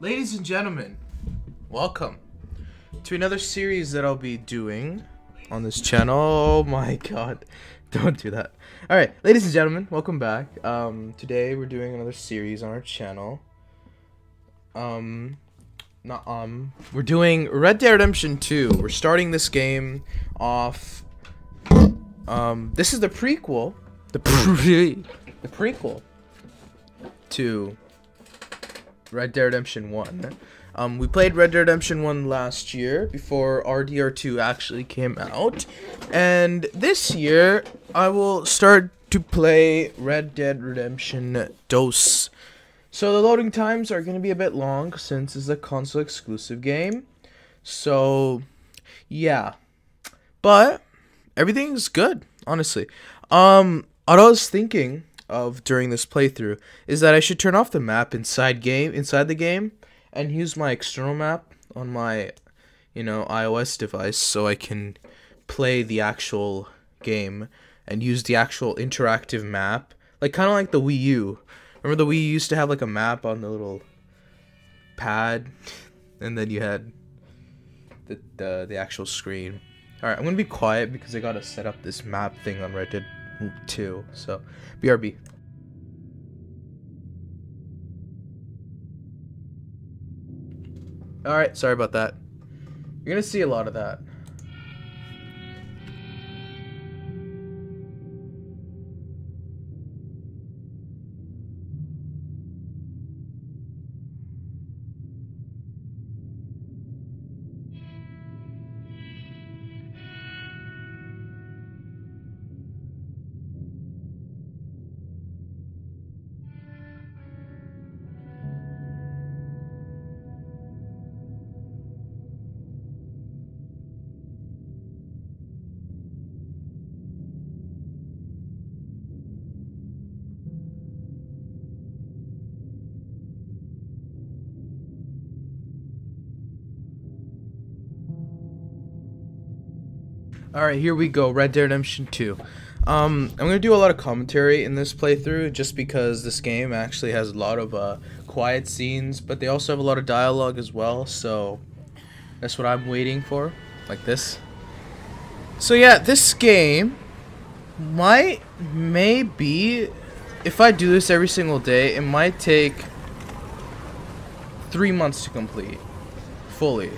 Ladies and gentlemen, welcome to another series that I'll be doing on this channel. Oh my god, don't do that. Alright, ladies and gentlemen, welcome back. Today we're doing another series on our channel. We're doing Red Dead Redemption 2. We're starting this game off. This is the prequel. The prequel to Red Dead Redemption 1. We played Red Dead Redemption 1 last year before RDR2 actually came out. And this year, I will start to play Red Dead Redemption 2. So the loading times are going to be a bit long since it's a console exclusive game. So, yeah. But everything's good, honestly. What I was thinking of during this playthrough is that I should turn off the map inside the game and use my external map on my iOS device so I can play the actual game and use the actual interactive map, like kind of like the Wii U. Remember the Wii U used to have like a map on the little pad and then you had the actual screen. Alright, I'm gonna be quiet because I gotta set up this map thing on Red Dead 2, so BRB. Alright, sorry about that. You're gonna see a lot of that. Alright, here we go, Red Dead Redemption 2. I'm going to do a lot of commentary in this playthrough just because this game actually has a lot of quiet scenes, but they also have a lot of dialogue as well, so that's what I'm waiting for, like this. So yeah, this game maybe, if I do this every single day, it might take 3 months to complete, fully.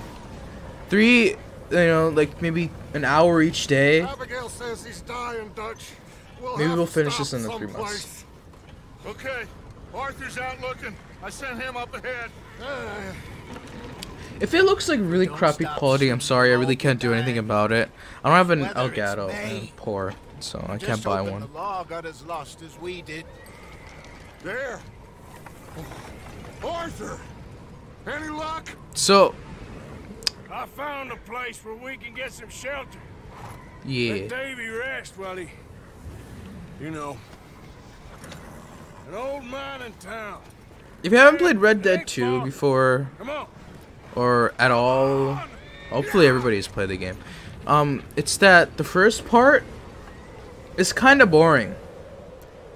Like maybe an hour each day. Abigail says he's dying, Dutch. Maybe we'll finish this in the 3 months. Okay, Arthur's out looking. I sent him up ahead. If it looks like really crappy quality, I'm sorry, I really can't do anything about it. I don't have an Elgato, and I'm poor, so I can't buy one. The law got as lost as we did. There. Arthur! Any luck? So, I found a place where we can get some shelter. yeah. Let Davy rest while he... You know... An old mining town. If you haven't played Red Dead 2 before, Come on. or at all, hopefully everybody has played the game. It's that the first part is kind of boring.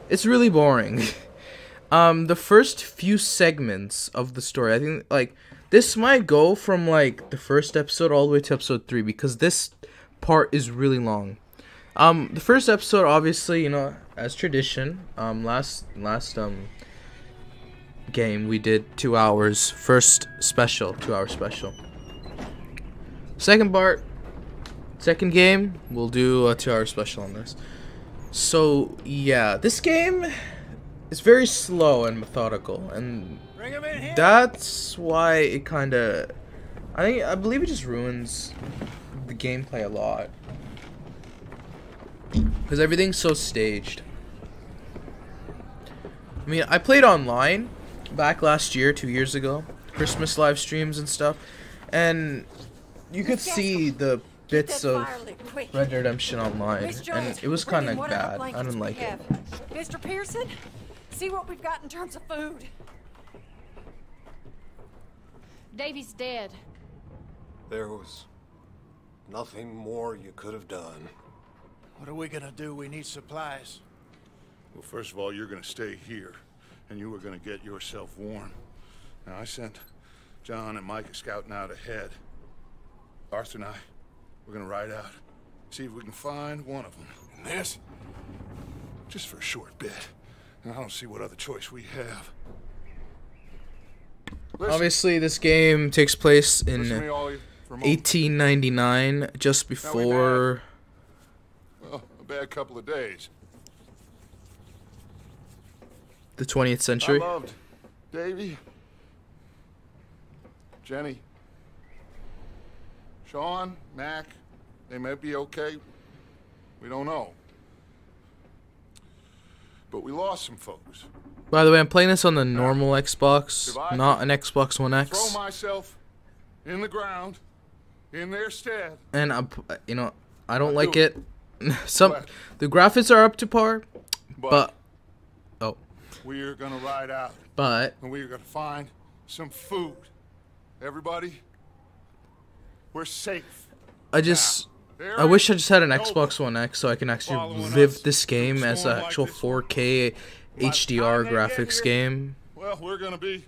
It's really boring. The first few segments of the story, I think, like, this might go from, like, the first episode all the way to episode 3, because this part is really long. The first episode, obviously, as tradition, last game, we did 2 hours, first special, 2-hour special. Second game, we'll do a 2-hour special on this. So, yeah, this game is very slow and methodical, and that's why it kinda, I believe it just ruins the gameplay a lot. Because everything's so staged. I mean, I played online back last year, 2 years ago, Christmas live streams and stuff, and you could see the bits of Red Dead Redemption online, and it was kind of bad. I didn't like it. Mr. Pearson, see what we've got in terms of food. Davy's dead. There was nothing more you could have done. What are we gonna do? We need supplies. Well, first of all, you're gonna stay here, and you were gonna get yourself warm. Now, I sent John and Mike are scouting out ahead. Arthur and I, we're gonna ride out, see if we can find one of them. And this? Just for a short bit. And I don't see what other choice we have. Listen, Obviously, this game takes place in listen to me, all of you, for a moment. 1899, just before. Well, a bad couple of days. The 20th century. I loved Davy, Jenny, Sean, Mac. They may be okay. We don't know. But we lost some folks. By the way, I'm playing this on the normal Xbox, not an Xbox One Throw X. myself in the ground in their stead. And I don't like it. The graphics are up to par, but we're gonna ride out. But and we're gonna find some food. Everybody, we're safe. I wish I just had an Xbox One X so I can actually live this game as an actual 4K HDR graphics game. Well, we're gonna be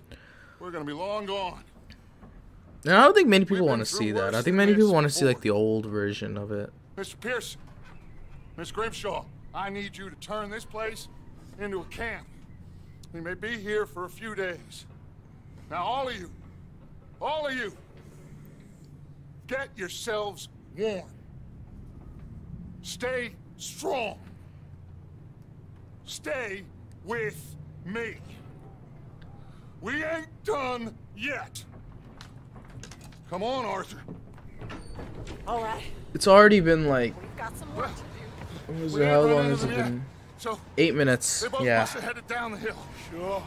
long gone. And I don't think many people want to see that. I think many people want to see like the old version of it. Mr. Pearson, Miss Grimshaw, I need you to turn this place into a camp. We may be here for a few days. Now, all of you, get yourselves warm. Stay strong. Stay with me. We ain't done yet. Come on, Arthur. All right. It's already been like, We've got some work to do. how long has it been? So 8 minutes. they both Yeah. must have headed down the hill. Sure.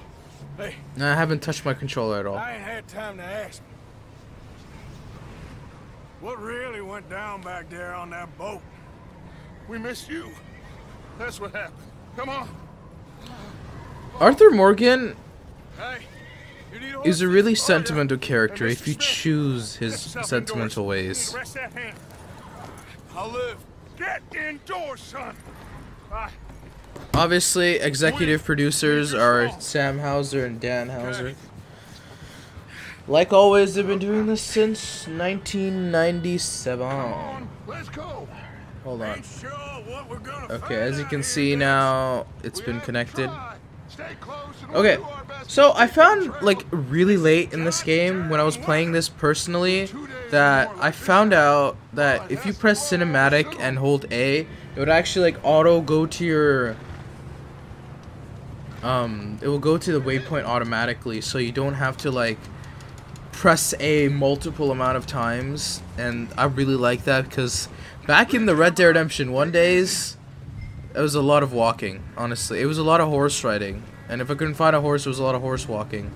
Hey, No, I haven't touched my controller at all. I ain't had time to ask. What really went down back there on that boat? We missed you. That's what happened. Come on. Arthur Morgan Hey, you need is a horses? really Oh, yeah. sentimental character And if you Mr. Smith, choose get his yourself sentimental indoors. ways. Rest that hand. I'll live. Get indoors, son. Bye. Obviously, executive producers are Sam Hauser and Dan Hauser. Like always, they've been doing this since 1997. On, let's go. Hold on. Ain't sure what we're gonna Okay, find as you out can here, see but now, it's We been have to connected. try. Stay close and we'll Okay, do our best so to I keep found the trail. like really late in this game when I was playing this personally that I found out that if you press cinematic and hold A, it would actually like auto go to your it will go to the waypoint automatically, so you don't have to like press A multiple amount of times. And I really like that because back in the Red Dead Redemption 1 days, it was a lot of walking, honestly. It was a lot of horse riding. And if I couldn't find a horse, it was a lot of horse walking.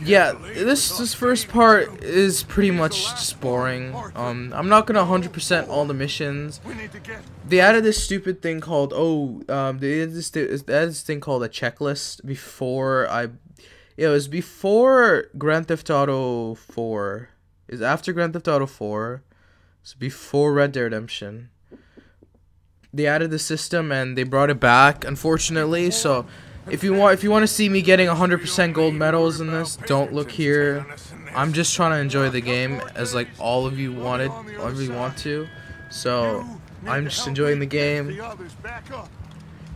Yeah, this first part is pretty much just boring. I'm not gonna 100% all the missions. We need to get They added this stupid thing called they added this thing called a checklist before it was before Grand Theft Auto 4. It's after Grand Theft Auto 4. It's before Red Dead Redemption. They added the system and they brought it back, unfortunately. So if you want to see me getting 100% gold medals in this, don't look here. I'm just trying to enjoy the game as like all of you want to. So I'm just enjoying the game, the others back up.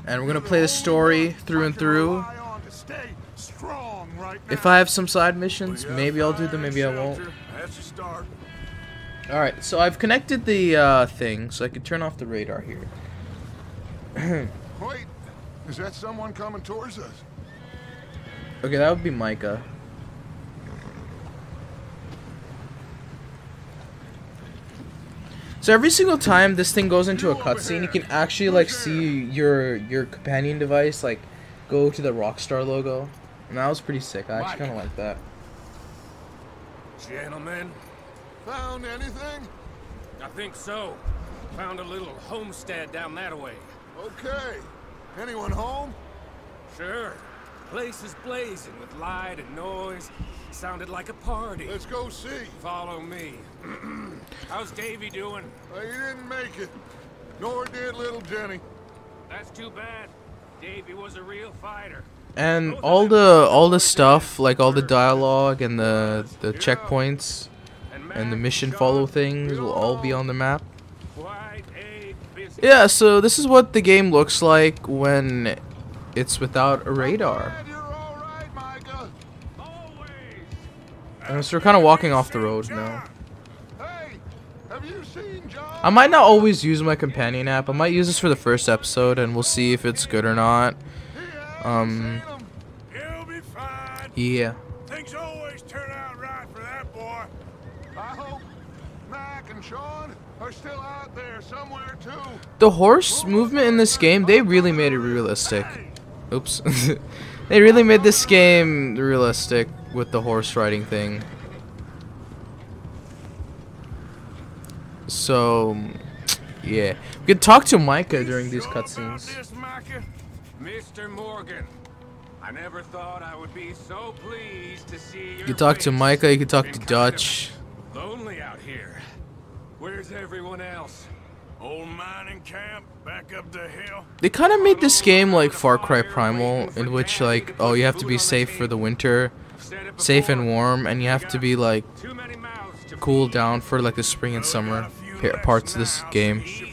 and we're gonna play the story through and through. Rely on to stay strong right If now. I have some side missions, maybe I'll do them, maybe I won't. That's a start. Alright, so I've connected the thing, so I can turn off the radar here. Wait, is that someone coming towards us? Okay, that would be Micah. So every single time this thing goes into a cutscene, you can actually like see your companion device like go to the Rockstar logo, and that was pretty sick. I actually kind of like that. Gentlemen, Found anything? I think so. Found a little homestead down that way. Okay. Anyone home? Sure. Place is blazing with light and noise. Sounded like a party. Let's go see. Follow me. How's Davy doing? He didn't make it. Nor did little Jenny. That's too bad. Davy was a real fighter. And all the stuff, like all the dialogue and the checkpoints and the mission follow things will all be on the map. Yeah, so this is what the game looks like when it's without a radar. And so we're kind of walking off the road now. I might not always use my companion app. I might use this for the first episode, and we'll see if it's good or not. Yeah. Things always turn out right for that boy. I hope Mac and Sean are still out there somewhere too. The horse movement in this game, they really made it realistic. Oops. They really made this game realistic with the horse riding thing. So, yeah. We could talk to Micah during these cutscenes. Mr. Morgan, I never thought I would be so pleased to see You could talk to Micah, you could talk to Dutch. Lonely out here. Where's everyone else? Old mining camp, back up the hill. They kind of made this game like Far Cry Primal, in which like, oh, you have to be safe for the winter, safe and warm, and you have to be like cool down for like the spring and summer parts of this game. You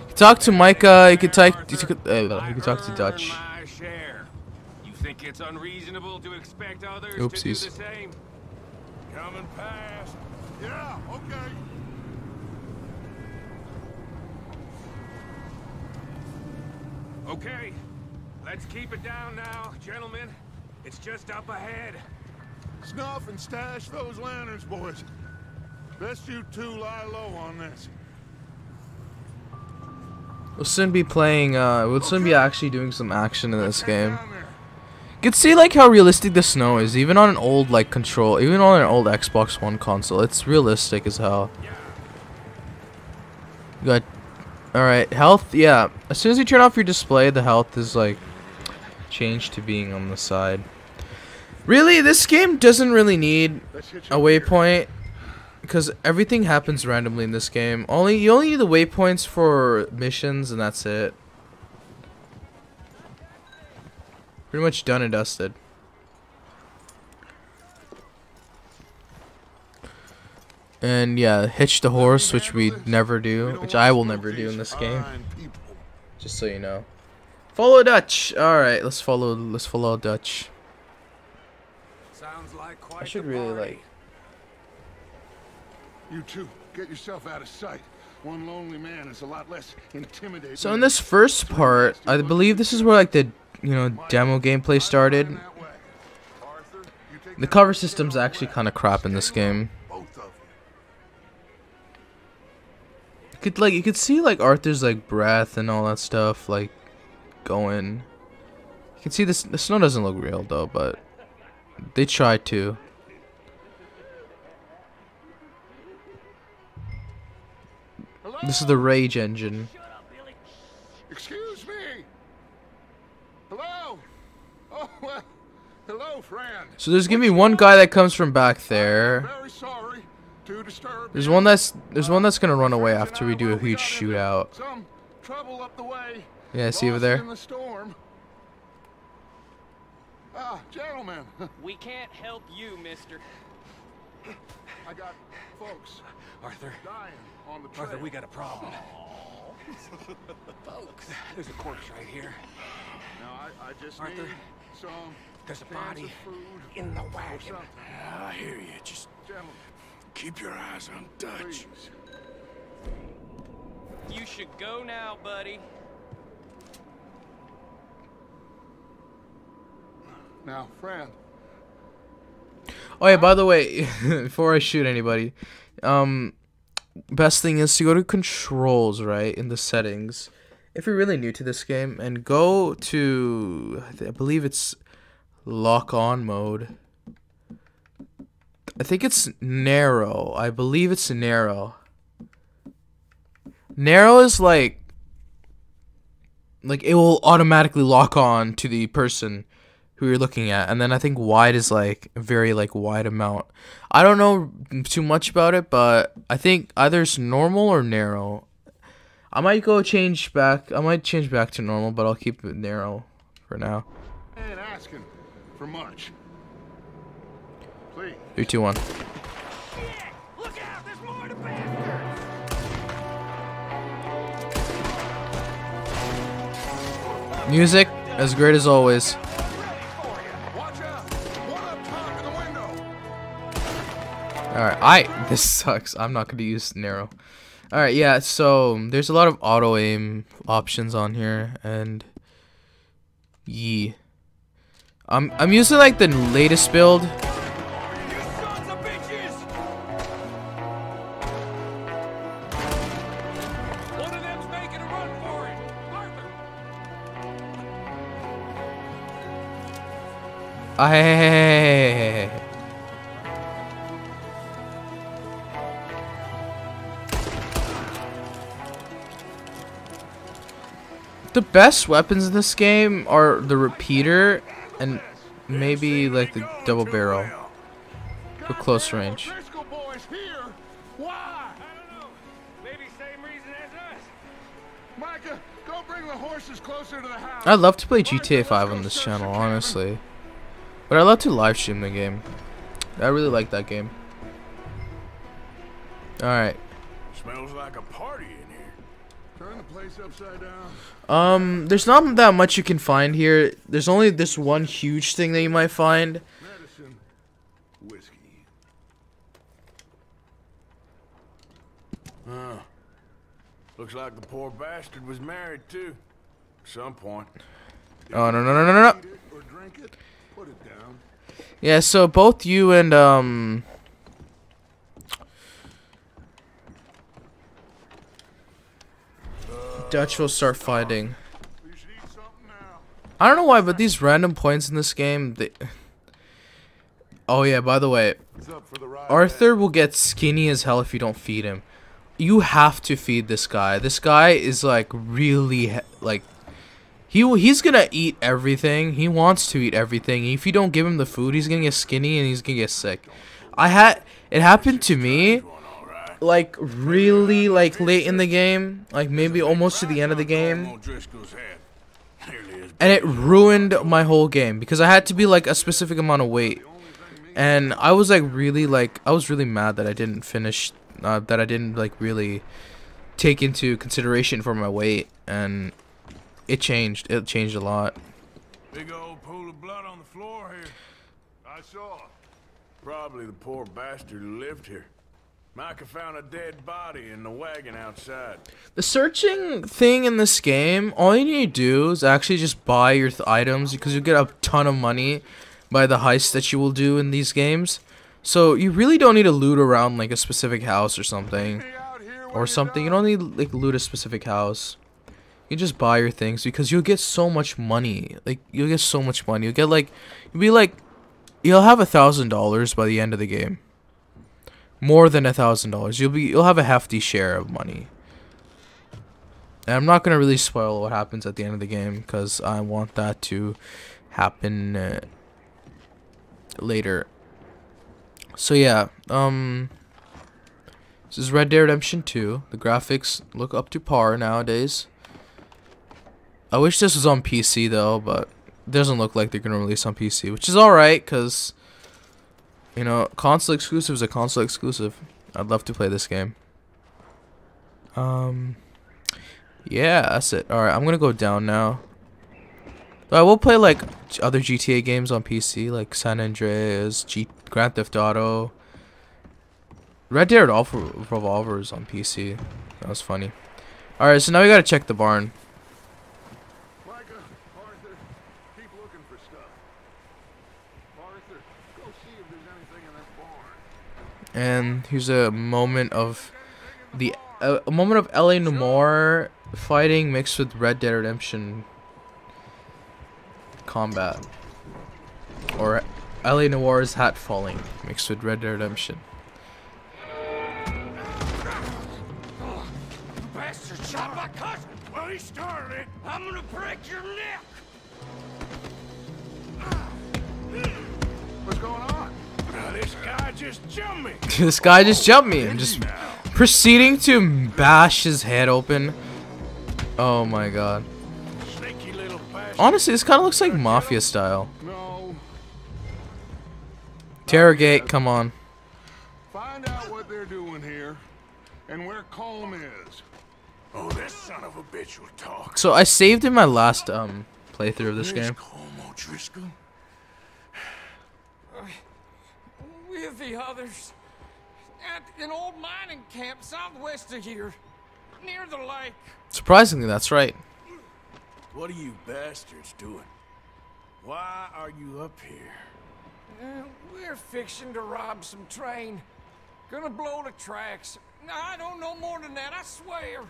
could talk to Micah, you could talk to Dutch. You think it's unreasonable to expect others Oopsies. to do the same? Coming past. Yeah, okay. Okay, let's keep it down now, gentlemen. It's just up ahead. Snuff and stash those lanterns, boys. Best you two lie low on this. We'll soon be playing, we'll soon be actually doing some action in this game. You can see like how realistic the snow is, even on an old like control, even on an old Xbox One console. It's realistic as hell. Good. Alright, health, yeah. As soon as you turn off your display, the health is like changed to being on the side. Really, this game doesn't really need a waypoint, because everything happens randomly in this game. You only need the waypoints for missions, and that's it. Pretty much done and dusted. And yeah, hitch the horse, which we never do, which I will never do in this game. Just so you know. Follow Dutch. All right, let's follow Dutch. Sounds like quite I should the really party. like. You two, get yourself out of sight. One lonely man is a lot less intimidating. So in this first part, I believe this is where like the demo gameplay started. The cover system's actually kind of crap in this game. You could see like Arthur's like breath and all that stuff like going. You can see this. The snow doesn't look real though, but they tried to. This is the Rage engine. Excuse me. Hello. Oh well. Hello, friend. So there's gonna be one guy that comes from back there. Very sorry to disturb There's you. one that's gonna run away after we do a huge shootout. Some trouble up the way. Yeah, see over Lost there? in the storm. Ah, gentlemen. We can't help you, mister. I got folks Arthur, dying on the trail. Arthur, we got a problem. Folks, there's a corpse right here. Now I just Arthur, need some there's a cans body of food in the or wagon. something. I hear you. Just Gentlemen, keep your eyes on Dutch. please. You should go now, buddy. Now, friend. Oh yeah, by the way, before I shoot anybody, best thing is to go to controls, right, in the settings. If you're really new to this game, and go to, I believe it's lock on mode. I think it's narrow. I believe it's narrow. Narrow is like it will automatically lock on to the person who you're looking at, and then I think wide is like a very like wide amount. I don't know too much about it, but I think either it's normal or narrow. I might change back to normal, but I'll keep it narrow for now. I ain't asking for much. Please. 3, 2, 1. Look out! There's more to bastards! Music as great as always. Watch out! One up top in the window. Alright, this sucks. I'm not gonna use narrow. Alright, yeah, so there's a lot of auto aim options on here, and I'm using like the latest build. You sons of bitches! One of them's making a run for it. Arthur! Hey. The best weapons in this game are the repeater and maybe like the double barrel for close range. Driscoll boys here. Why? I don't know. Maybe same reason as us. Micah, go bring the horses closer to the house. I'd love to play GTA 5 on this channel, honestly. But I love to live stream the game. I really like that game. Alright. Smells like a party in here. Turn the place upside down. There's not that much you can find here. There's only this one huge thing that you might find. Medicine, whiskey. Looks like the poor bastard was married too. At some point. Oh, no. Eat it or drink it. Put it down. Yeah, so both you and, Dutch will start fighting. You should eat something now. I don't know why, but these random points in this game, Oh yeah, by the way, What's up for the ride? Arthur will get skinny as hell if you don't feed him. You have to feed this guy. This guy is like really like he's gonna eat everything. He wants to eat everything. If you don't give him the food, he's gonna get skinny and he's gonna get sick. It happened to me like really like late in the game, like maybe almost to the end of the game. And it ruined my whole game because I had to be like a specific amount of weight. And I was like really I was really mad that I didn't finish that I didn't like really take into consideration for my weight, and it changed a lot. Big old pool of blood on the floor here. I saw. Probably the poor bastard who lived here. Micah found a dead body in the wagon outside. The searching thing in this game, all you need to do is actually just buy your items because you get a ton of money by the heist that you will do in these games. So you really don't need to loot around like a specific house or something. You don't need like loot a specific house. You just buy your things because you'll get so much money. Like you'll get so much money. You'll have $1,000 by the end of the game. More than $1,000. You'll have a hefty share of money. And I'm not gonna really spoil what happens at the end of the game because I want that to happen later. So yeah, this is Red Dead Redemption 2. The graphics look up to par nowadays. I wish this was on PC though, but it doesn't look like they're gonna release on PC, which is alright, cause you know, console exclusive is a console exclusive. I'd love to play this game. Yeah, that's it. Alright, I'm gonna go down now. I will play like other GTA games on PC, like San Andreas, Grand Theft Auto. Red Dead Revolver is on PC. That was funny. Alright, so now we gotta check the barn. Micah, Arthur, keep looking for stuff. Arthur, go see if there's anything in that barn. And here's a moment of a moment of L.A. Noire fighting mixed with Red Dead Redemption combat, or L.A. Noire's hat falling mixed with Red Dead Redemption. Bastard shot my cousin! Well, he started it! I'm gonna break your neck! What's going on? This guy just jumped me. This guy just jumped me. I'm just proceeding to bash his head open. Oh my god. Sneaky little bastard. Honestly, this kind of looks like mafia style. No. Interrogate, come on. Find out what they're doing here and where Colm is. Oh, this son of a bitch will talk. So I saved in my last playthrough of this game. Colm O'Driscoll? With the others. At an old mining camp southwest of here. Near the lake. Surprisingly, that's right. What are you bastards doing? Why are you up here? We're fixing to rob some train. Gonna blow the tracks. I don't know more than that, I swear.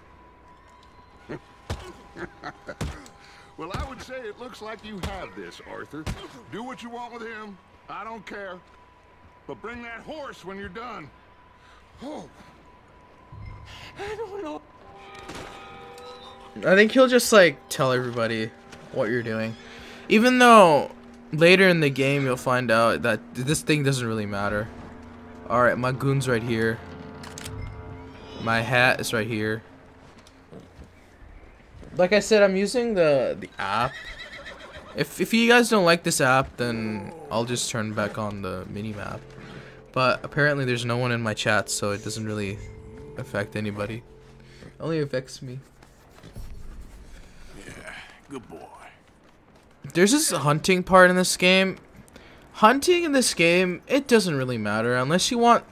Well, I would say it looks like you have this, Arthur. Do what you want with him. I don't care. But bring that horse when you're done. Oh. I don't know. I think he'll just like tell everybody what you're doing. Even though later in the game you'll find out that this thing doesn't really matter. Alright, my goon's right here. My hat is right here. Like I said, I'm using the app. If you guys don't like this app, then I'll just turn back on the mini-map. But apparently there's no one in my chat, so it doesn't really affect anybody. It only affects me. Yeah, good boy. There's this hunting part in this game. Hunting in this game, it doesn't really matter unless you want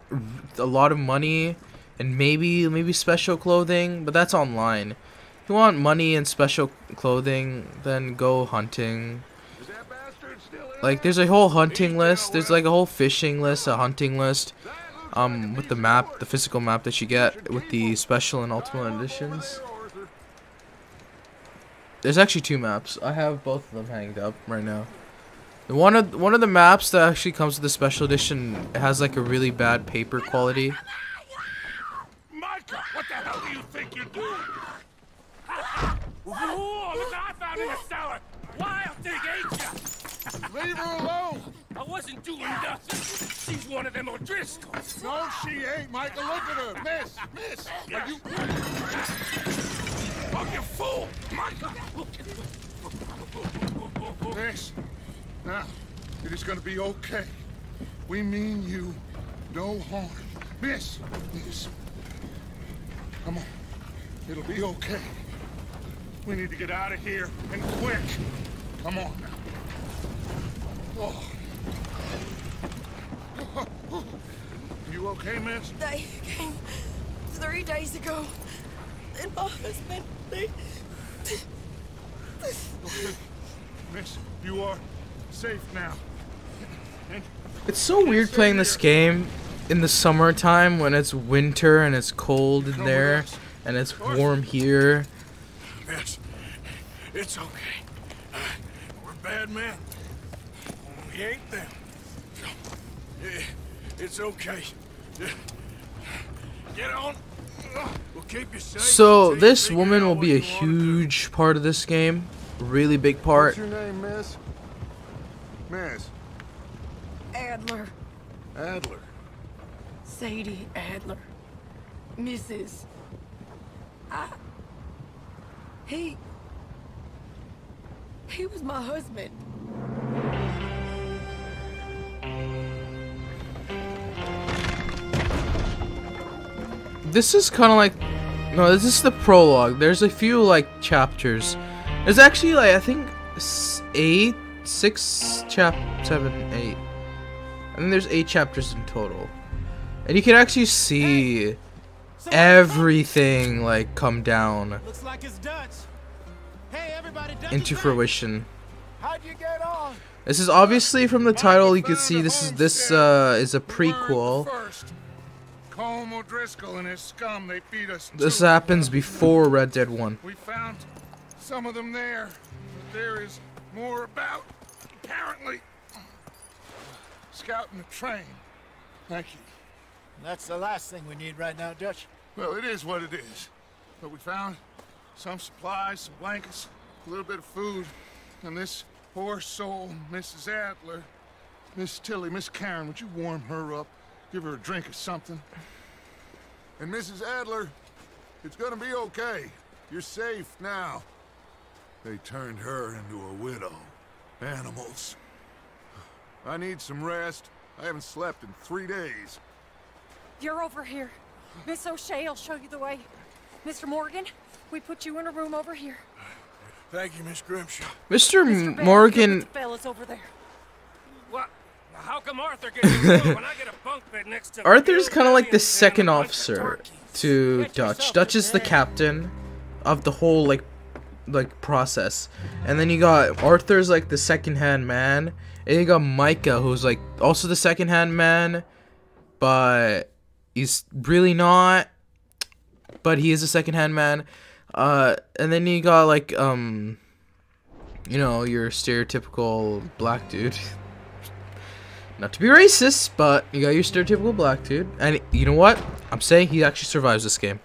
a lot of money and maybe special clothing, but that's online. If you want money and special clothing, then go hunting. Like there's a whole hunting list, there's like a whole fishing list, a hunting list, with the map, the physical map that you get with the special and ultimate editions. There's actually 2 maps. I have both of them hanged up right now. One of the maps that actually comes with the special edition has like a really bad paper quality. Micah, what the hell do you think you're doing? Whoa, look what I found in the cellar. Wild thing, ain't ya? Leave her alone. I wasn't doing nothing. She's one of them O'Driscolls. No, she ain't, Michael. Look at her. Miss. Are you... Oh, you fool! Micah! Miss. Now, it is going to be okay. We mean you no harm. Miss. Come on. It'll be okay. We need to get out of here, and quick. Come on now. Oh. You okay, miss? They came 3 days ago. And my husband, they... Okay. Miss, you are safe now. And It's so weird playing this game in the summertime when it's winter and it's cold in there and it's warm here. Yes, it's okay. We're bad men. We ain't them. It's okay. Get on. We'll keep you safe. So this woman will be a huge part of this game. Really big part. what's your name, miss? Miss. Adler. Adler. Sadie Adler. Mrs. He was my husband. This is kind of like... No, this is the prologue. There's a few, like, chapters. There's actually, like, I think 7, 8. I think there's 8 chapters in total. And you can actually see everything, like, come down Looks like it's Dutch. Hey, everybody, Dutch into is back. fruition. How'd you get on? This is obviously from the title. You can see this is a prequel. First. Colm O'Driscoll and his scum, they beat us. This too. happens before Red Dead 1. We found some of them there. But there is more about, apparently. Scouting the train. Thank you. That's the last thing we need right now, Dutch. Well, it is what it is. But we found some supplies, some blankets, a little bit of food, and this poor soul, Mrs. Adler, Miss Tilly, Miss Karen, would you warm her up? Give her a drink or something. And Mrs. Adler, it's gonna be okay. You're safe now. They turned her into a widow. Animals. I need some rest. I haven't slept in 3 days. You're over here. Miss O'Shea will show you the way. Mr. Morgan, we put you in a room over here. Thank you, Miss Grimshaw. Mr. Bell, Morgan. you're with the fellas over there. What? How come Arthur gets to when I get a bunk bed next to Arthur's kind of like the second officer to Dutch. Dutch is the captain of the whole like process, and then you got Arthur's like the second-hand man, and you got Micah, who's like also the second-hand man, but he's really not, but he is a second-hand man. And then you got like you know, your stereotypical black dude. Not to be racist, but you got your stereotypical black dude. And you know what? I'm saying he actually survives this game.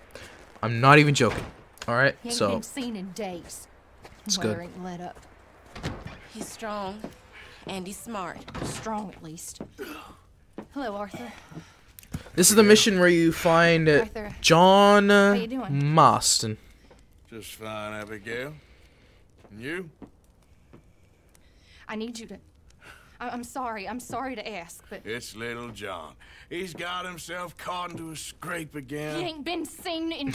I'm not even joking. Alright, He ain't so been seen in days. it's Weather good. ain't let up. He's strong, and he's smart. Strong, at least. Hello, Arthur. This is the mission where you find Arthur. John you doing? Marston. Just fine, Abigail. And you? I need you to... I'm sorry to ask, but... It's little John. He's got himself caught into a scrape He again. ain't been seen in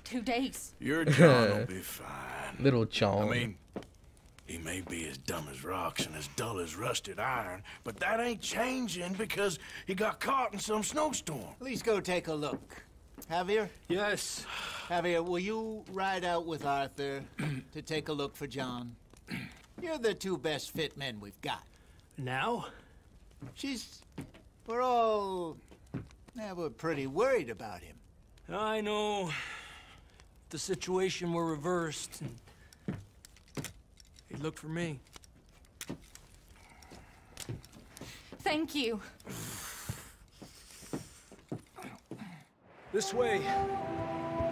2 days. Your John will be fine. Little John. I mean, he may be as dumb as rocks and as dull as rusted iron, but that ain't changing because he got caught in some snowstorm. Please go take a look. Javier? Yes. Javier, will you ride out with Arthur to take a look for John? You're the 2 best fit men we've got. Now? We're pretty worried about him. I know. If the situation were reversed, he'd look for me. Thank you. This way.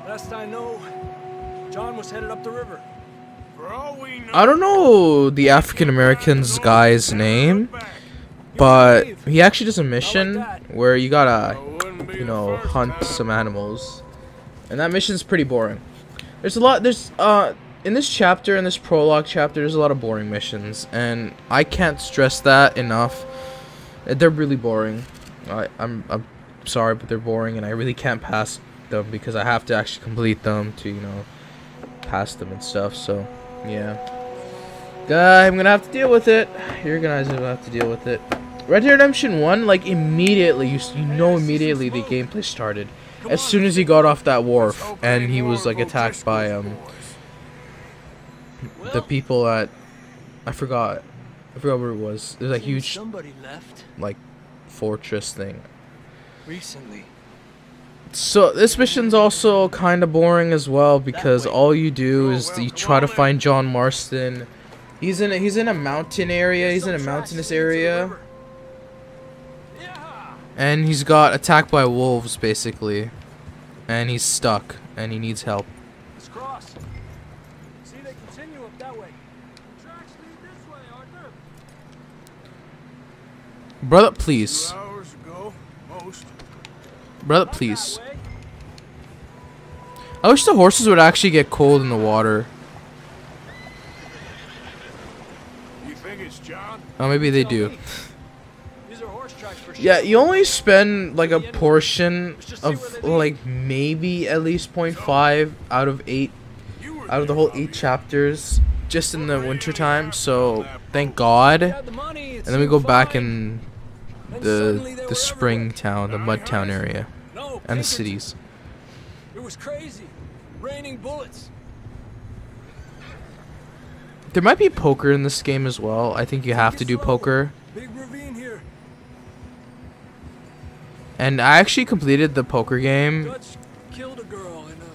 Last I know, John was headed up the river. For all we know, I don't know the African American's guy's name, but he actually does a mission where you gotta, you know, hunt some animals, and that mission's pretty boring. There's in this chapter, in this prologue chapter, there's a lot of boring missions, and I can't stress that enough. They're really boring. I'm sorry, but they're boring, and I really can't pass them because I have to actually complete them to, you know, pass them and stuff. So yeah, I'm gonna have to deal with it. You're gonna have to deal with it. Red Dead Redemption 1, like immediately, you know immediately the gameplay started. As soon as he got off that wharf and he was like attacked by the people at, I forgot where it was. There's a huge Somebody left like fortress thing. recently. So this mission's also kind of boring as well because all you do is you try to find John Marston. He's in a mountain area. He's in a mountainous area, and he's got attacked by wolves basically, and he's stuck and he needs help. Let's cross. See, they continue up that way. Tracks lead this way, Arthur. Brother, please. 2 hours ago, most. Brother, please. I wish the horses would actually get cold in the water. You think it's John? Oh, maybe they do. These are horse tracks for sure. Yeah, you only spend like a portion of like maybe at least 0.5 out of 8 out of the whole 8 chapters just in the winter time. So thank God. And then we go back in the spring town, the mud town area, and the cities. It was crazy. Raining bullets. There might be poker in this game as well. I think you have to do poker. Big ravine here. And I actually completed the poker game Dutch killed a girl in a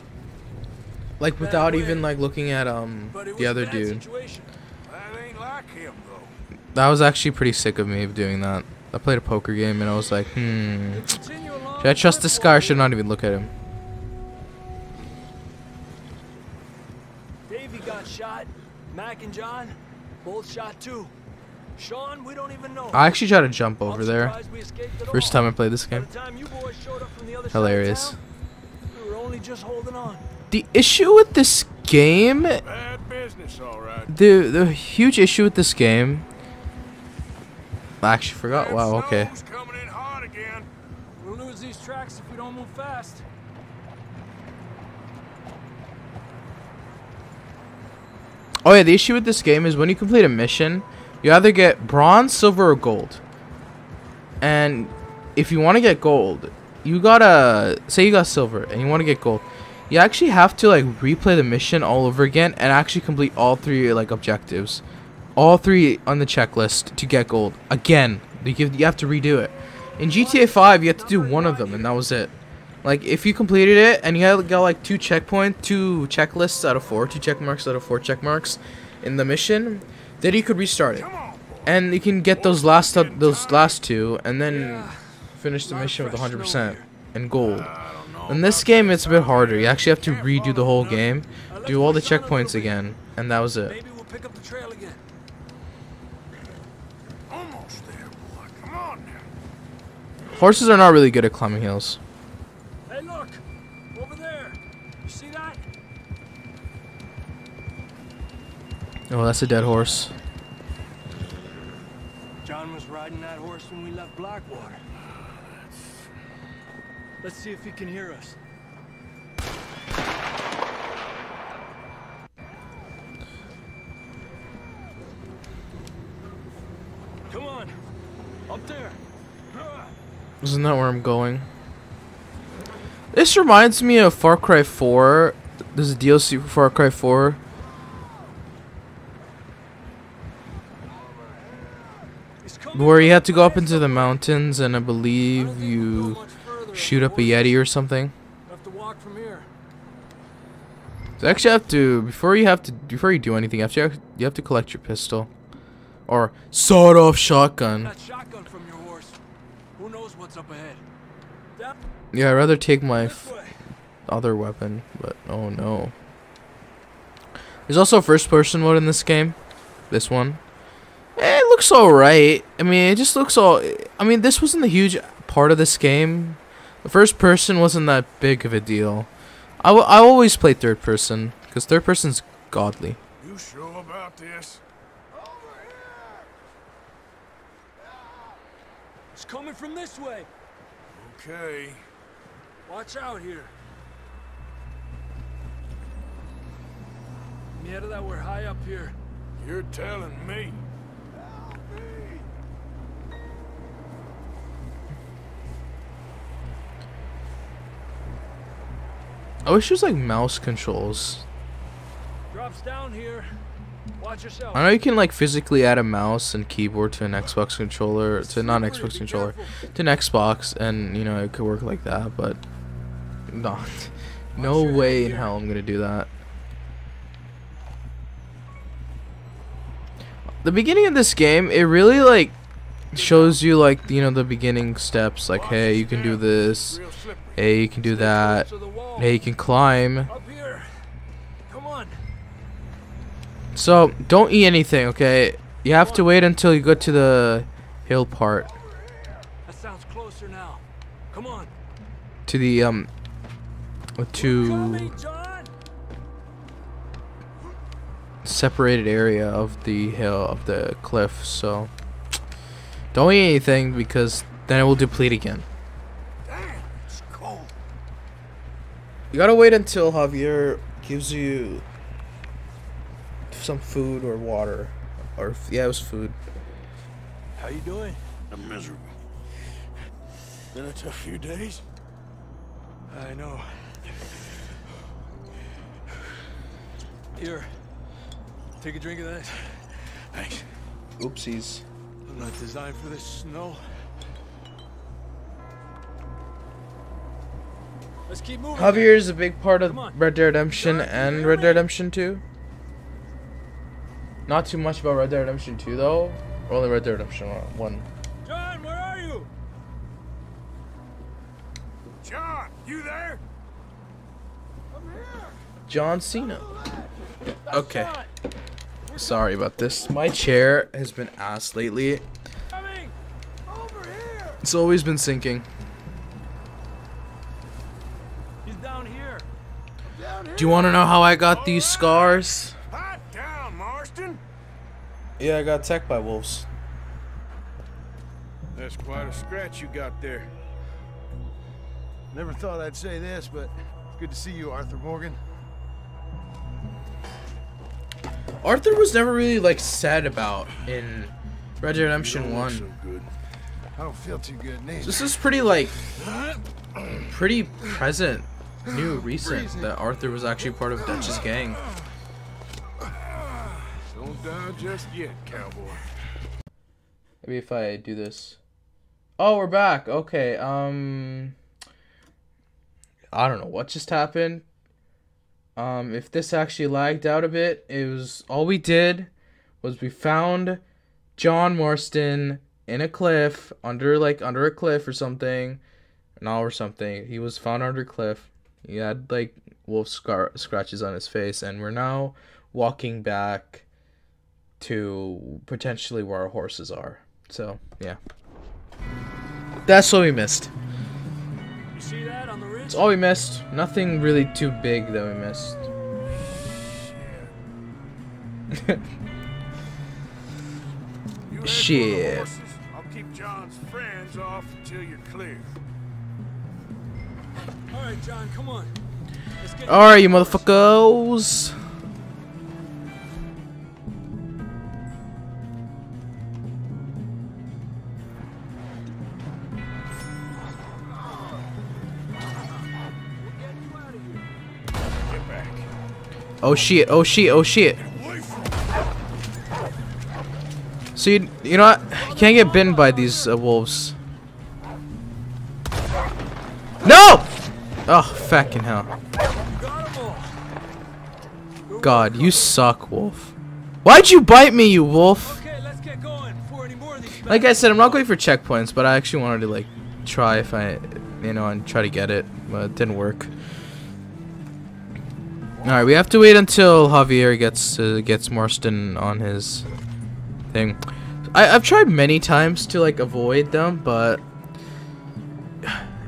like without even like looking at the other dude. That ain't like him, though. That was actually pretty sick of me of doing that. I played a poker game and I was like, should I trust this guy or should I not even look at him? Davey got shot. Mac and John, both shot too. Sean, we don't even know. I actually tried to jump over I'm there. surprised we escaped at First all. time I played this By game. the time you boys showed up from the other side of Hilarious. town, we were only just holding on. The issue with this game, Bad business, all right. the huge issue with this game. I actually forgot. Wow. Okay. Snow's coming in hard again. We'll lose these tracks if we don't move fast. Oh yeah, the issue with this game is when you complete a mission, you either get bronze, silver, or gold. And if you want to get gold, you gotta say you got silver and you want to get gold. You actually have to like replay the mission all over again and actually complete all 3 like objectives, all 3 on the checklist to get gold again. You have to redo it. In GTA 5, you have to do 1 of them, and that was it. Like if you completed it and you got like 2 checklists out of 4, 2 check marks out of 4 check marks in the mission, then you could restart it, and you can get those last 2, and then finish the mission with 100% and gold. In this game, it's a bit harder. You actually have to redo the whole game, do all the checkpoints again, and that was it. Maybe we'll pick up the trail again. Almost there, boy. Come on now. Horses are not really good at climbing hills. Hey, look! Over there! You see that? Oh, that's a dead horse. John was riding that horse when we left Blackwater. Let's see if he can hear us. Come on, up there. Isn't that where I'm going? This reminds me of Far Cry 4. There's a DLC for Far Cry 4. Where you have to go up into the mountains, and I believe you shoot up a Yeti or something. Have to walk from here. So actually, have to before you do anything, you have to collect your pistol, or sawed-off shotgun. That shotgun from your horse. Who knows what's up ahead? Yeah, I'd rather take my other weapon, but oh no. There's also a first-person mode in this game. This one. It looks alright. I mean, it just looks all... I mean, this wasn't a huge part of this game. The first person wasn't that big of a deal. I always play third person, because third person's godly. You sure about this? It's coming from this way. Okay. Watch out here. Mierda, that we're high up here. You're telling me. I wish it was like mouse controls. Drops down here. Watch yourself. I know you can like physically add a mouse and keyboard to an Xbox controller, to not an Xbox controller, to an Xbox, and you know it could work like that, but no way in hell I'm gonna do that. The beginning of this game, it really like shows you like, you know, the beginning steps, like hey, you can do this, hey, you can do that, hey, you can climb. Up here. Come on. So don't eat anything, okay? You have to wait until you go to the hill part, That sounds closer now. Come on. to the Coming, John. separated area of the hill, of the cliff. So don't eat anything, because then it will deplete again. Damn, it's cold. You gotta wait until Javier gives you some food or water, or yeah, it was food. How you doing? I'm miserable. Been a tough few days. I know. Here. Take a drink of that. Thanks. Oopsies. I'm not designed for this snow. Let's keep moving. Javier is a big part of Come on. Red Dead Redemption John, and you Red Dead hear me? Redemption 2. Not too much about Red Dead Redemption 2 though. Only Red Dead Redemption 1. John, where are you? John, you there? John Cena. Okay. Sorry about this. My chair has been ass lately. Coming. Over here. It's always been sinking. He's down here. Do you want to know how I got these scars? Pipe down, Marston. Yeah, I got attacked by wolves. That's quite a scratch you got there. Never thought I'd say this, but it's good to see you, Arthur Morgan. Arthur was never really like said about in Red Dead Redemption 1. So good. I don't feel too good, neither. This is pretty like pretty present, new, recent that Arthur was actually part of Dutch's gang. Don't die just yet, cowboy. Maybe if I do this. Oh, we're back. Okay. I don't know what just happened. If this actually lagged out a bit, it was all we did was we found John Marston in a cliff under a cliff or something, He was found under a cliff. He had like wolf scratches on his face, and we're now walking back to potentially where our horses are. So yeah, that's what we missed. You see that on the ridge? That's all we missed. Nothing really too big that we missed. Shit. I'll keep John's friends off until you're clear. All right, John, come on. All right, you motherfuckers. Get back. Oh shit! Oh shit! Oh shit! So you know what? You can't get bitten by these wolves. No! Oh fucking hell! God, you suck, wolf. Why'd you bite me, you wolf? Okay, let's get going before any more of these. Like I said, I'm not going for checkpoints, but I actually wanted to like try if I, and try to get it, but it didn't work. All right, we have to wait until Javier gets Marston on his thing. I've tried many times to like avoid them,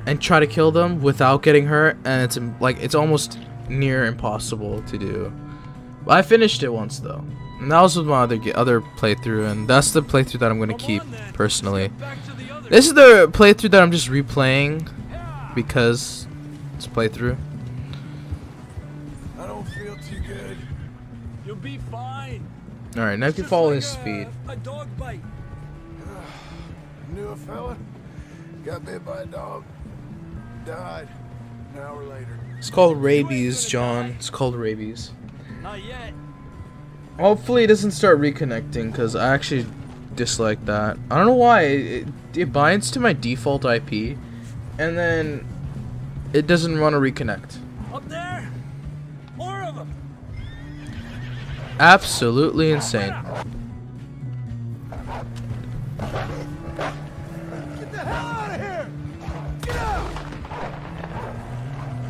and try to kill them without getting hurt, and it's almost near impossible to do. But I finished it once though, and that was with my other playthrough, and that's the playthrough that I'm gonna keep personally. This is the playthrough that I'm just replaying because it's playthrough. I don't feel too good. You'll be fine. All right, now you can follow his speed. A dog bite. Knew a fella, got bit by a dog, died an hour later. It's called rabies, John. It's called rabies. Not yet. Hopefully it doesn't start reconnecting, because I actually dislike that. I don't know why. It binds to my default IP, and then it doesn't want to reconnect. Up there? More of them. Absolutely insane. Get the hell out of here! Get out!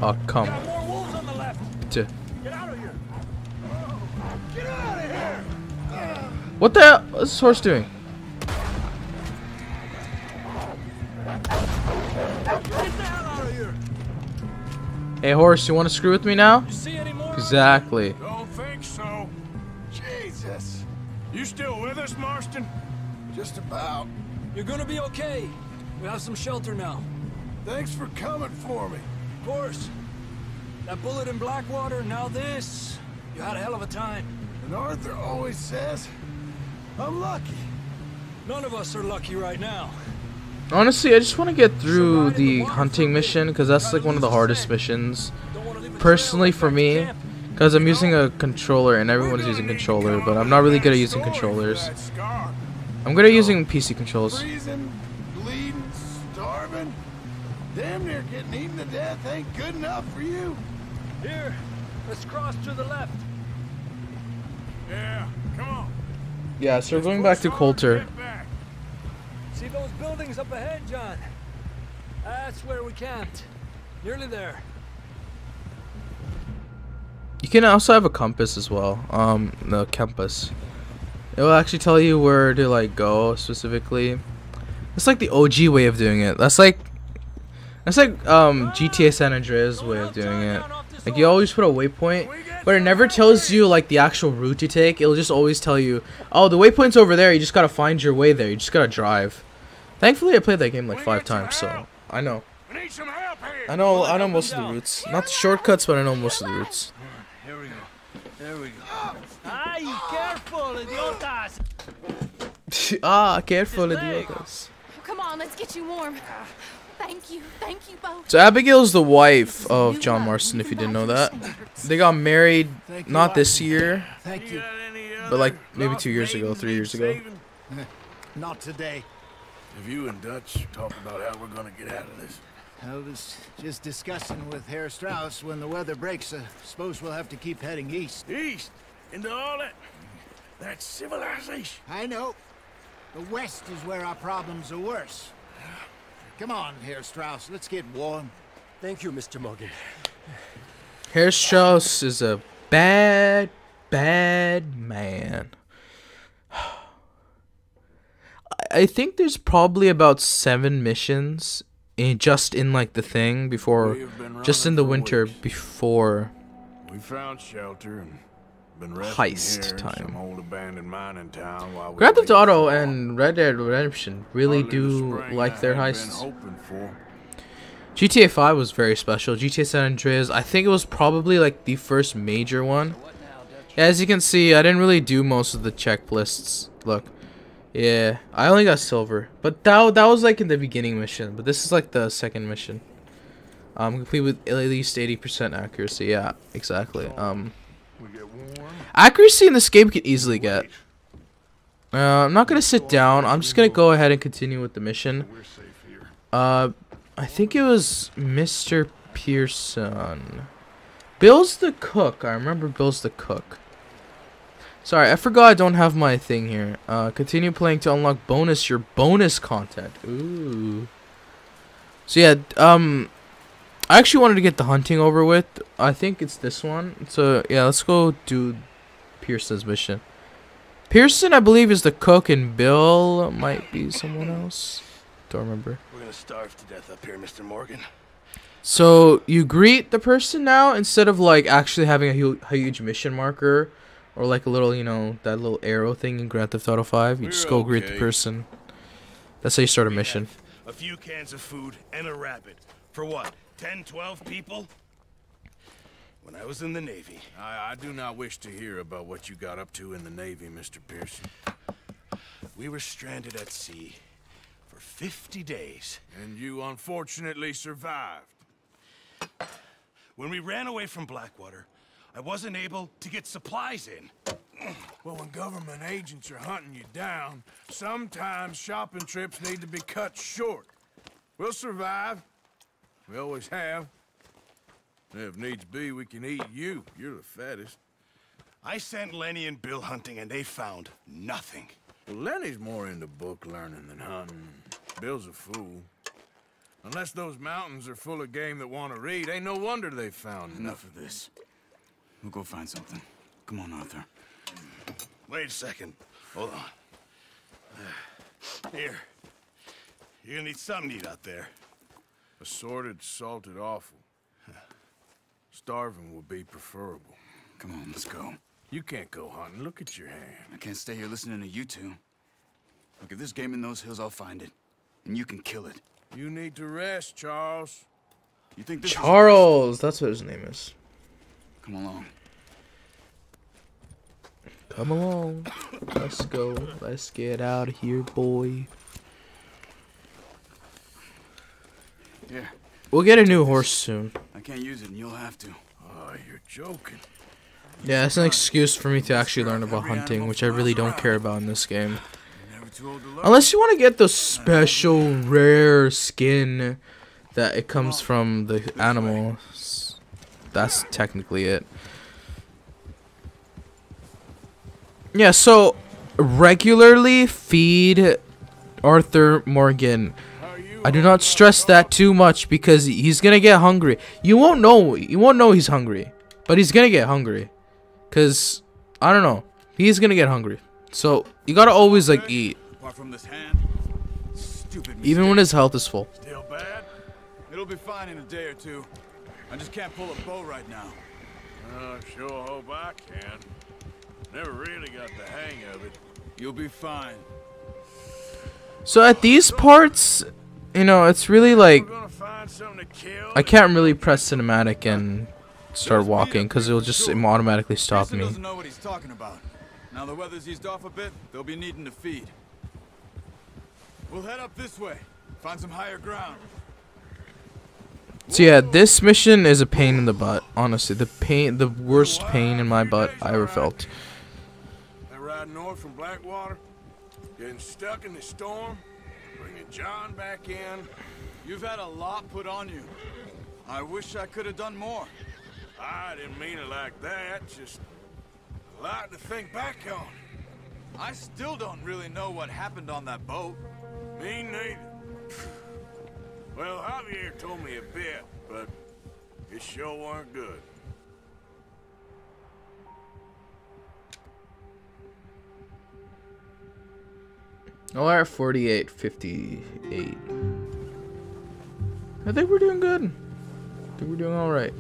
Oh, come. Got more wolves on the left. To. Get out of here. Get out of here! What the hell? What's this horse doing? Get the hell out of here. Hey, horse, you want to screw with me now? You see any more? Exactly. Don't think so. Jesus! You still with us, Marston? Just about. You're gonna be okay. We have some shelter now. Thanks for coming for me. Of course. That bullet in Blackwater, now this. You had a hell of a time. And Arthur always says, I'm lucky. None of us are lucky right now. Honestly, I just want to get through the hunting mission, because that's like one of the hardest missions. Personally for me, because I'm using a controller and everyone's using controller, but I'm not really good at using controllers. I'm good at using PC controls. Freezing, bleeding, starving. Damn near getting eaten to death ain't good enough for you. Here, let's cross to the left. Yeah, come on. Yeah, so we're going back to Coulter. Get back. See those buildings up ahead, John? That's where we camped. Nearly there. You can also have a compass as well. The compass. It will actually tell you where to like go specifically. It's like the OG way of doing it. That's like GTA San Andreas way of doing it. Like you always put a waypoint, but it never tells you like the actual route to take. It'll just always tell you, oh, the waypoint's over there. You just gotta find your way there. You just gotta drive. Thankfully, I played that game like 5 times, so I know. I know most of the routes. Not the shortcuts, but I know most of the routes. Here we go. There we go. Ay, careful, idiotas! Ah, careful, idiotas. Come on, let's get you warm. Thank you both. So Abigail's the wife of John Marston, if you didn't know that. They got married not this year, but like maybe 2 years ago, 3 years ago. Not today. Have you and Dutch talked about how we're gonna get out of this? I was just discussing with Herr Strauss when the weather breaks. Suppose we'll have to keep heading east. East? Into all that civilization? I know. The west is where our problems are worse. Come on, Herr Strauss, let's get warm. Thank you, Mr. Morgan. Herr Strauss is a bad man. I think there's probably about 7 missions just in like the thing before, just in the winter before we found shelter and been resting heist here time. in some old abandoned mining town while we Grand Theft Auto and Red Dead Redemption really do like their heists. GTA 5 was very special. GTA San Andreas, I think it was probably like the first major one. Yeah, as you can see, I didn't really do most of the checklists. Look. Yeah, I only got silver, but that was like in the beginning mission. But this is like the second mission. Complete with at least 80% accuracy. Yeah, exactly. Accuracy in this game can easily get. I'm not gonna sit down. I'm just gonna go ahead and continue with the mission. I think it was Mr. Pearson. Bill's the cook. I remember Bill's the cook. Sorry, I forgot I don't have my thing here. Continue playing to unlock your bonus content. Ooh. So yeah, I actually wanted to get the hunting over with. I think it's this one. So yeah, let's go do Pearson's mission. Pearson, I believe, is the cook, and Bill might be someone else. Don't remember. We're gonna starve to death up here, Mr. Morgan. So you greet the person now instead of like actually having a huge mission marker. Or like a little, you know, that little arrow thing in Grand Theft Auto 5. You just go greet the person. That's how you start a mission. A few cans of food and a rabbit. For what? 10, 12 people? When I was in the Navy. I do not wish to hear about what you got up to in the Navy, Mr. Pearson. We were stranded at sea for 50 days. And you unfortunately survived. When we ran away from Blackwater, I wasn't able to get supplies in. Well, when government agents are hunting you down, sometimes shopping trips need to be cut short. We'll survive. We always have. If needs be, we can eat you. You're the fattest. I sent Lenny and Bill hunting, and they found nothing. Well, Lenny's more into book learning than hunting. Bill's a fool. Unless those mountains are full of game that want to read, ain't no wonder they found Enough of this. We'll go find something. Come on, Arthur. Wait a second. Hold on. Here. You're gonna need something to eat out there. Assorted, salted offal. Starving would be preferable. Come on, let's go. You can't go hunting. Look at your hand. I can't stay here listening to you two. Look, if there's game in those hills, I'll find it. And you can kill it. You need to rest, Charles. You think this Charles, that's what his name is. Come along. Come along. Let's go. Let's get out of here, boy. Yeah. We'll get a new horse soon. I can't use it, and you'll have to. Oh, you're joking. Yeah, it's an excuse for me to actually learn about hunting, which I really don't care about in this game. Unless you want to get the special rare skin that it comes from the animal. That's technically it. Yeah, so regularly feed Arthur Morgan. I do not stress that too much because he's gonna get hungry. You won't know he's hungry, but he's gonna get hungry. Cause I don't know, he's gonna get hungry. So you gotta always like eat, Apart from this hand, stupid even when his health is full. Still bad? It'll be fine in a day or two. I just can't pull a bow right now. I sure hope I can. Never really got the hang of it. You'll be fine. So at these parts, you know, it's really like I can't really press cinematic and start walking because it'll just automatically stop Jason me. doesn't know what he's talking about. Now the weather's eased off a bit, they'll be needing to feed. We'll head up this way. Find some higher ground. So yeah, this mission is a pain in the butt. Honestly, the worst pain in my butt I ever felt. That ride north from Blackwater, getting stuck in the storm, bringing John back in. You've had a lot put on you. I wish I could have done more. I didn't mean it like that, just a lot to think back on. I still don't really know what happened on that boat. Me neither. Well, Javier told me a bit, but it sure weren't good. Oh, we're at 48:58. I think we're doing good. I think we're doing all right.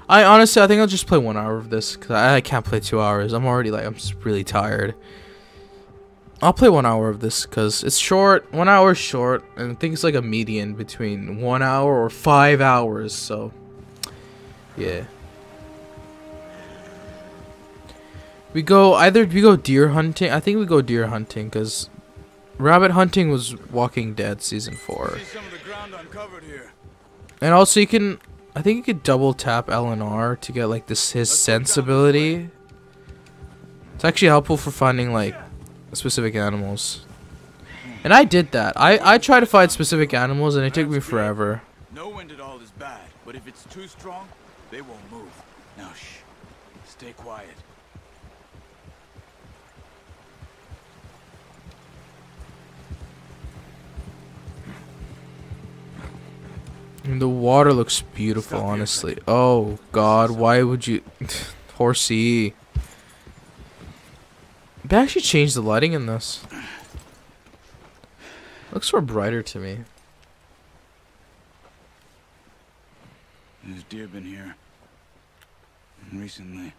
I honestly, I think I'll just play 1 hour of this because I can't play 2 hours. I'm already like, I'm just really tired. I'll play 1 hour of this because it's short. 1 hour is short, and I think it's like a median between 1 hour or 5 hours. So, yeah. We go deer hunting. I think we go deer hunting because rabbit hunting was Walking Dead season 4. See some of the ground uncovered here. And also you can, I think you could double tap L and R to get like this his sense ability. It's actually helpful for finding like specific animals. And I did that. I tried to find specific animals and it took me forever. No wind at all is bad, but if it's too strong, they won't move. Now shh. Stay quiet. And the water looks beautiful, honestly. Oh god, why would you horsey. They actually changed the lighting in this. Looks more brighter to me. There's deer been here recently.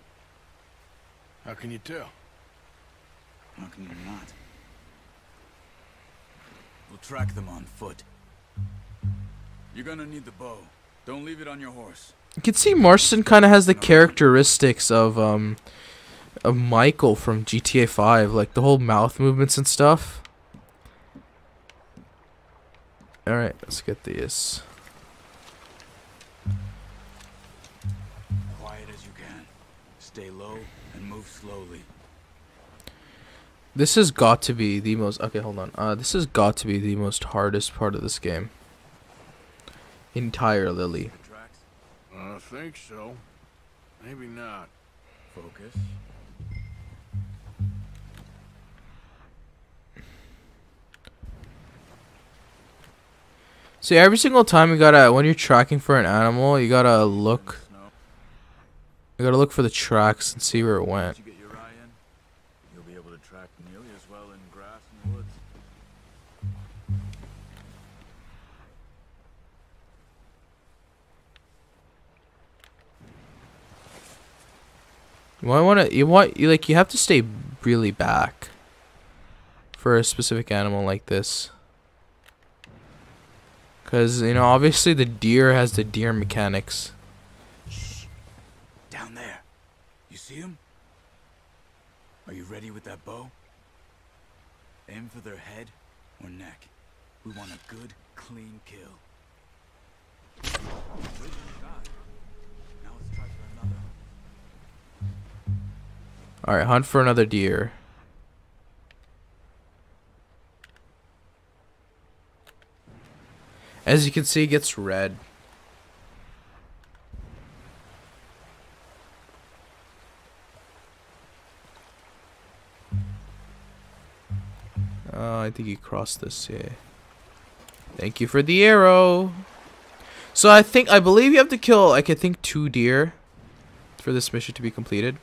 How can you tell? How can you not? We'll track them on foot. You're gonna need the bow. Don't leave it on your horse. You can see Marston kind of has the characteristics of Michael from GTA 5, like the whole mouth movements and stuff. All right, let's get these. Quiet as you can. Stay low and move slowly. This has got to be the most. Okay, hold on. This has got to be the most hardest part of this game. Entirely. I think so. Maybe not. Focus. See, every single time you gotta, when you're tracking for an animal, you gotta look. You gotta look for the tracks and see where it went. You'll be able to track nearly as well in grass and woods. You have to stay really back for a specific animal like this. Cause you know, obviously the deer has the deer mechanics. Shh. Down there. You see him? Are you ready with that bow? Aim for their head or neck. We want a good, clean kill. Good shot. Now let's try for another. Alright, hunt for another deer. As you can see, it gets red. Oh, I think he crossed this, yeah. Thank you for the arrow. So I believe you have to kill, like, I think 2 deer for this mission to be completed.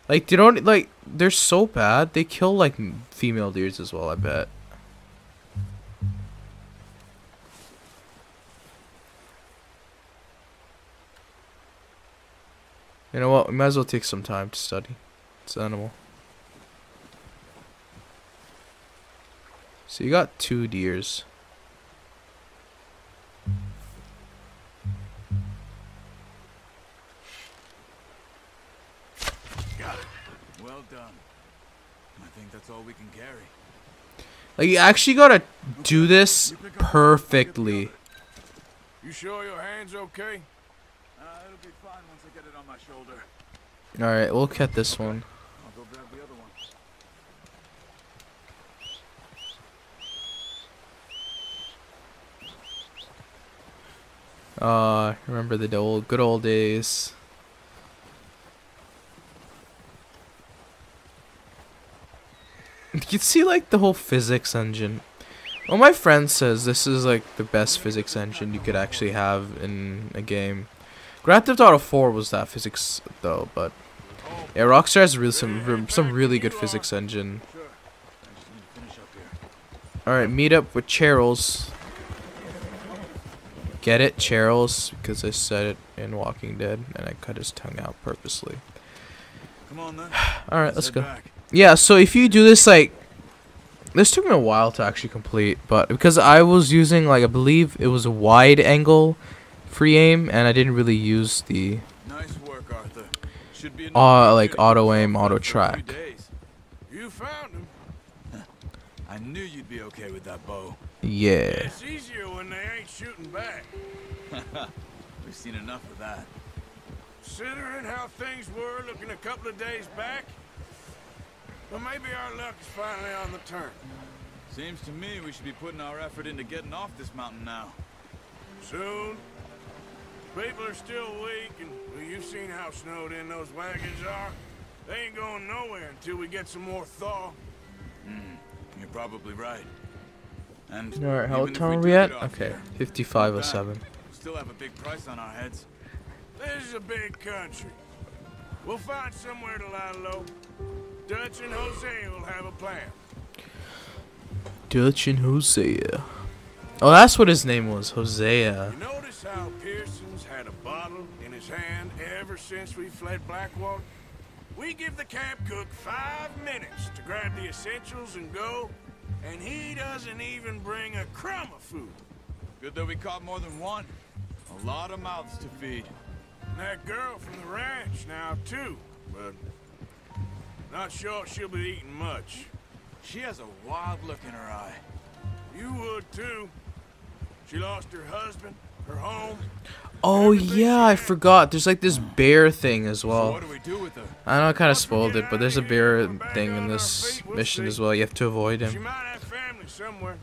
Like, they don't, like, they're so bad. They kill, like, female deers as well, I bet. You know what? We might as well take some time to study this animal. So you got 2 deers. Got it. Well done. I think that's all we can carry. Like, you actually gotta do this perfectly. You sure your hand's okay? It'll be fine once I get it on my shoulder. Alright, we'll cut this one. I'll go grab the other one. Remember the good old days. You can see, like, the whole physics engine. Well, my friend says this is, like, the best physics engine you could actually have in a game. Grand Theft Auto 4 was that physics, though, but yeah, Rockstar has really some really good physics engine. Alright, meet up with Charles. Get it, Charles? Because I said it in Walking Dead, and I cut his tongue out purposely. Come on, then. Alright, let's go. Yeah, so if you do this, like, this took me a while to actually complete, but because I was using, like, I believe it was a wide angle free aim, and I didn't really use the Nice work, Arthur. Should be like auto aim, auto track. You found him. I knew you'd be okay with that bow. Yeah. It's easier when they ain't shooting back. We've seen enough of that. Considering how things were looking a couple of days back, well, maybe our luck is finally on the turn. Seems to me we should be putting our effort into getting off this mountain now. Soon. People are still weak, and well, you've seen how snowed in those wagons are. They ain't going nowhere until we get some more thaw. You're probably right. And Alright, how even if time are do we at? get off Okay, here, 5507. we still have a big price on our heads. This is a big country. We'll find somewhere to lie low. Dutch and Hosea will have a plan. Dutch and Hosea. Oh, that's what his name was, Hosea. You notice how Pearson's had a bottle in his hand ever since we fled Blackwater? We give the camp cook 5 minutes to grab the essentials and go, and he doesn't even bring a crumb of food. Good that we caught more than one. A lot of mouths to feed. And that girl from the ranch now, too, but not sure she'll be eating much. She has a wild look in her eye. You would, too. She lost her husband, her home. Oh yeah, I forgot. There's like this bear thing as well. So what do we do with her? I know I kind of spoiled it, but there's a bear thing in this mission as well. You have to avoid She him. might have family somewhere.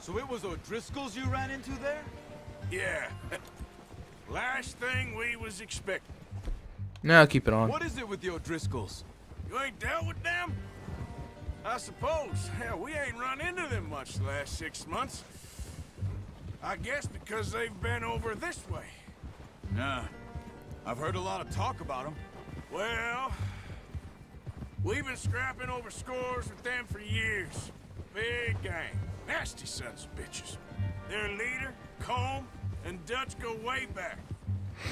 So it was O'Driscoll's you ran into there? Yeah. Last thing we was expecting. Nah, keep it on. What is it with the O'Driscolls? You ain't dealt with them? I suppose. Hell, we ain't run into them much the last 6 months. I guess because they've been over this way. Nah. I've heard a lot of talk about them. Well, we've been scrapping over scores with them for years. Big gang. Nasty sons of bitches. Their leader, Combe, and Dutch go way back.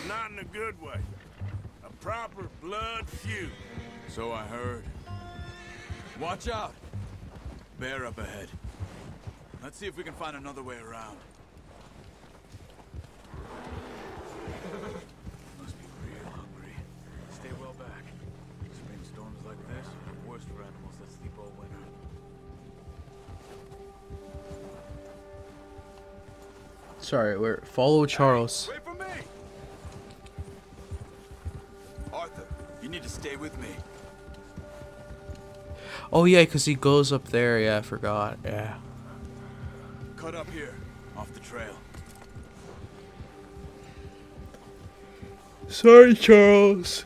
Not in a good way. A proper blood feud. So I heard. Watch out. Bear up ahead. Let's see if we can find another way around. Must be real hungry. Stay well back. Spring storms like this are the worst for animals that sleep all winter. Sorry, follow Charles. Wait for me! Arthur, you need to stay with me. Oh yeah, because he goes up there. Yeah, I forgot. Yeah. Cut up here, off the trail. Sorry, Charles.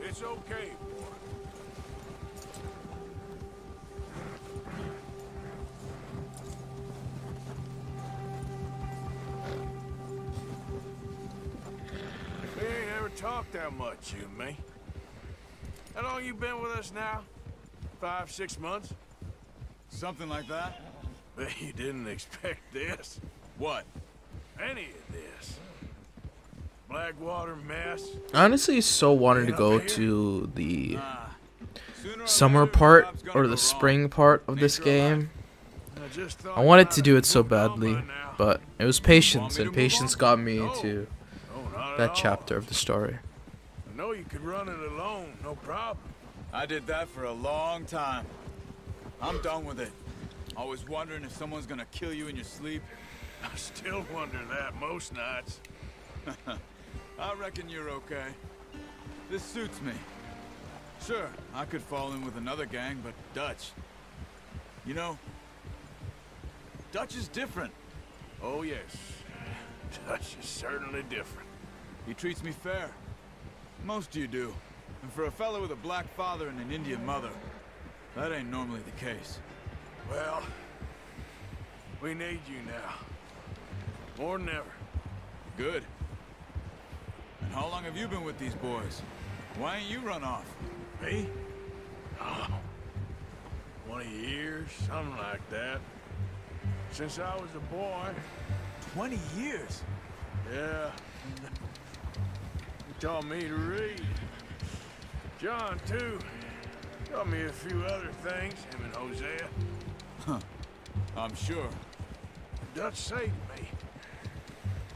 It's okay, boy. talk that much, you and me. How long you been with us now? 5, 6 months? Something like that. But you didn't expect this. What? Any of this. Blackwater mess. I honestly so wanted to go to the summer part or the spring part of this game. I wanted to do it so badly, but it was patience, and patience got me to that chapter of the story. I know you could run it alone, no problem. I did that for a long time. I'm done with it. Always wondering if someone's gonna kill you in your sleep. I still wonder that most nights. I reckon you're okay. This suits me. Sure, I could fall in with another gang, but Dutch... You know, Dutch is different. Oh, yes. Dutch is certainly different. He treats me fair. Most of you do. And for a fellow with a black father and an Indian mother, that ain't normally the case. Well, we need you now. More than ever. Good. And how long have you been with these boys? Why ain't you run off? Me? Oh, 20 years, something like that. Since I was a boy. 20 years? Yeah. He taught me to read. John, too. Taught me a few other things, him and Hosea. Huh. I'm sure. Dutch saved me.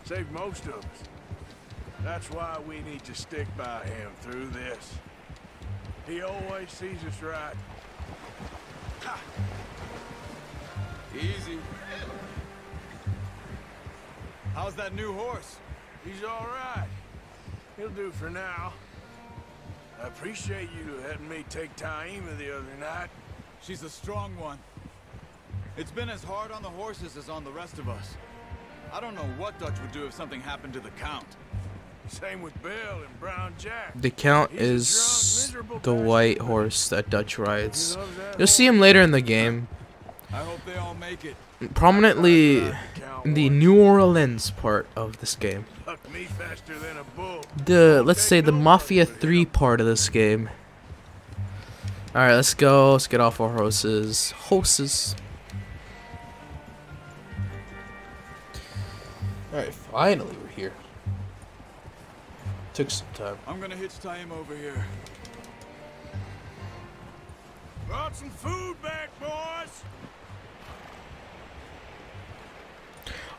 Saved most of us. That's why we need to stick by him through this. He always sees us right. Ha! Easy. How's that new horse? He's all right. He'll do for now. I appreciate you letting me take Taima the other night. She's a strong one. It's been as hard on the horses as on the rest of us. I don't know what Dutch would do if something happened to the Count. Same with Bill and Brown Jack. The Count is the white horse that Dutch rides. You'll see him later in the game. I hope they all make it. Prominently in the New Orleans part of this game. Me faster than a bull. Let's say the Mafia 3 part of this game. Alright, let's go. Let's get off our horses. Alright, finally we're here. Took some time. I'm gonna hitch Taima over here. Brought some food back, boys.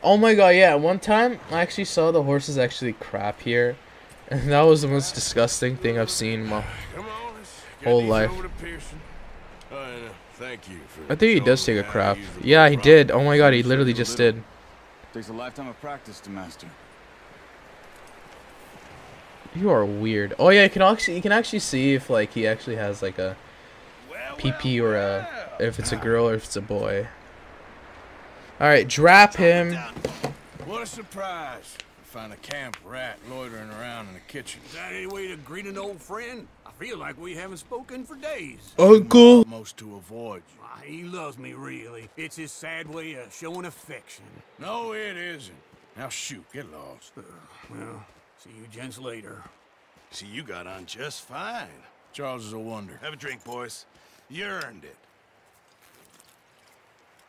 Oh my god, yeah, one time I actually saw the horses actually crap here. And that was the most disgusting thing I've seen in my whole life. Thank you for I think he does take a crap. Yeah, he did. Oh my god, he literally just did. Takes a lifetime of practice to master. You are weird. Oh yeah, you can actually see if like he actually has like a PP or if it's a girl or if it's a boy. Alright, drap him. What a surprise. Find a camp rat loitering around in the kitchen. Is that any way to greet an old friend? I feel like we haven't spoken for days. Uncle! Most to avoid you. He loves me, really. It's his sad way of showing affection. No, it isn't. Now shoot, get lost. Well, see you gents later. See, you got on just fine. Charles is a wonder. Have a drink, boys. You earned it.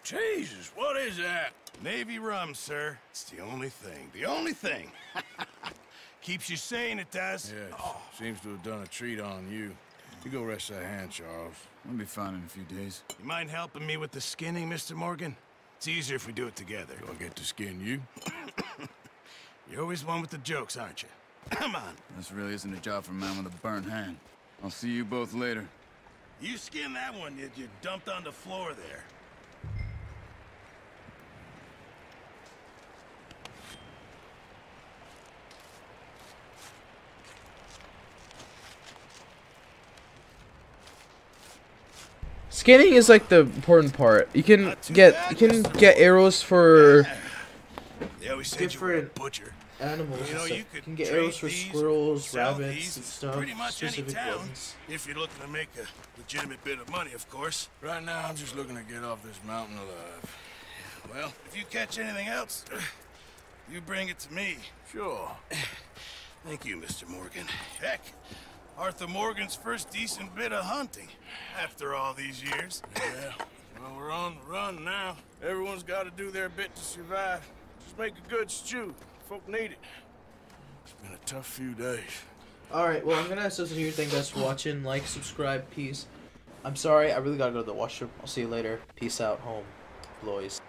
Jesus, what is that? Navy rum, sir. It's the only thing. The only thing. Keeps you sane, it does. Yes, seems to have done a treat on you. You go rest that hand, Charles. I'll be fine in a few days. You mind helping me with the skinning, Mr. Morgan? It's easier if we do it together. Do I get to skin you? You're always one with the jokes, aren't you? Come on. This really isn't a job for a man with a burnt hand. I'll see you both later. You skinned that one you dumped on the floor there. Skinning is like the important part. You can get arrows for different butcher. Animals. You know, you can get arrows for squirrels, rabbits, and stuff. Pretty much any Specific town, ones. if you're looking to make a legitimate bit of money, of course. Right now, I'm just looking to get off this mountain alive. Well, if you catch anything else, you bring it to me. Sure. Thank you, Mr. Morgan. Heck, Arthur Morgan's first decent bit of hunting after all these years. Yeah, well, we're on the run now. Everyone's got to do their bit to survive. Just make a good stew. Folk need it. It's been a tough few days. Alright, well, I'm gonna ask those of you thank you guys for watching. Like, subscribe, peace. I'm sorry, I really gotta go to the washroom. I'll see you later. Peace out, home, boys.